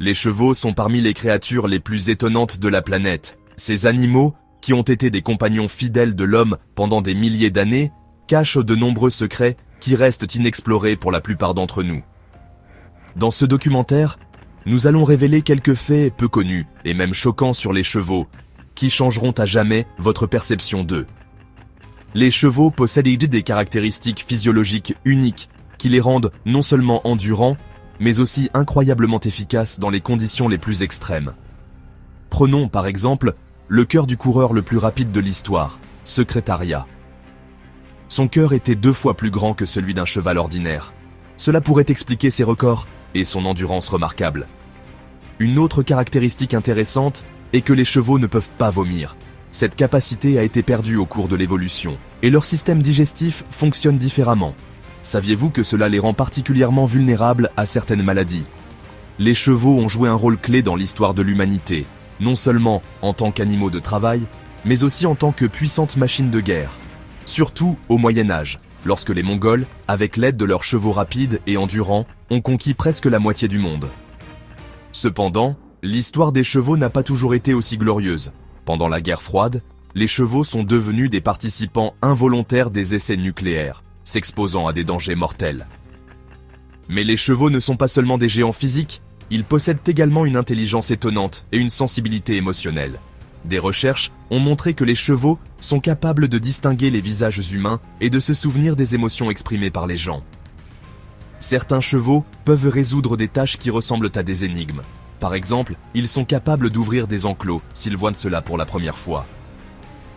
Les chevaux sont parmi les créatures les plus étonnantes de la planète. Ces animaux, qui ont été des compagnons fidèles de l'homme pendant des milliers d'années, cachent de nombreux secrets qui restent inexplorés pour la plupart d'entre nous. Dans ce documentaire, nous allons révéler quelques faits peu connus et même choquants sur les chevaux, qui changeront à jamais votre perception d'eux. Les chevaux possèdent des caractéristiques physiologiques uniques qui les rendent non seulement endurants, mais aussi incroyablement efficaces dans les conditions les plus extrêmes. Prenons par exemple le cœur du coureur le plus rapide de l'histoire, Secretariat. Son cœur était 2 fois plus grand que celui d'un cheval ordinaire. Cela pourrait expliquer ses records et son endurance remarquable. Une autre caractéristique intéressante est que les chevaux ne peuvent pas vomir. Cette capacité a été perdue au cours de l'évolution, et leur système digestif fonctionne différemment. Saviez-vous que cela les rend particulièrement vulnérables à certaines maladies? Les chevaux ont joué un rôle clé dans l'histoire de l'humanité, non seulement en tant qu'animaux de travail, mais aussi en tant que puissantes machines de guerre. Surtout au Moyen-Âge, lorsque les Mongols, avec l'aide de leurs chevaux rapides et endurants, ont conquis presque la moitié du monde. Cependant, l'histoire des chevaux n'a pas toujours été aussi glorieuse. Pendant la guerre froide, les chevaux sont devenus des participants involontaires des essais nucléaires, s'exposant à des dangers mortels. Mais les chevaux ne sont pas seulement des géants physiques, ils possèdent également une intelligence étonnante et une sensibilité émotionnelle. Des recherches ont montré que les chevaux sont capables de distinguer les visages humains et de se souvenir des émotions exprimées par les gens. Certains chevaux peuvent résoudre des tâches qui ressemblent à des énigmes. Par exemple, ils sont capables d'ouvrir des enclos s'ils voient cela pour la première fois.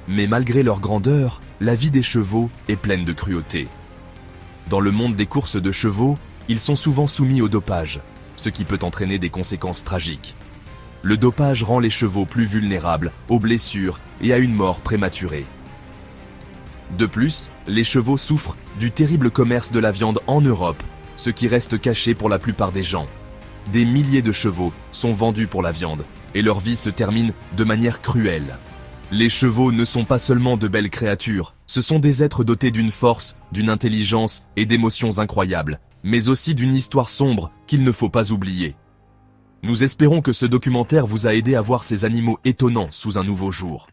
Mais malgré leur grandeur, la vie des chevaux est pleine de cruauté. Dans le monde des courses de chevaux, ils sont souvent soumis au dopage, ce qui peut entraîner des conséquences tragiques. Le dopage rend les chevaux plus vulnérables aux blessures et à une mort prématurée. De plus, les chevaux souffrent du terrible commerce de la viande en Europe, ce qui reste caché pour la plupart des gens. Des milliers de chevaux sont vendus pour la viande, et leur vie se termine de manière cruelle. Les chevaux ne sont pas seulement de belles créatures, ce sont des êtres dotés d'une force, d'une intelligence et d'émotions incroyables, mais aussi d'une histoire sombre qu'il ne faut pas oublier. Nous espérons que ce documentaire vous a aidé à voir ces animaux étonnants sous un nouveau jour.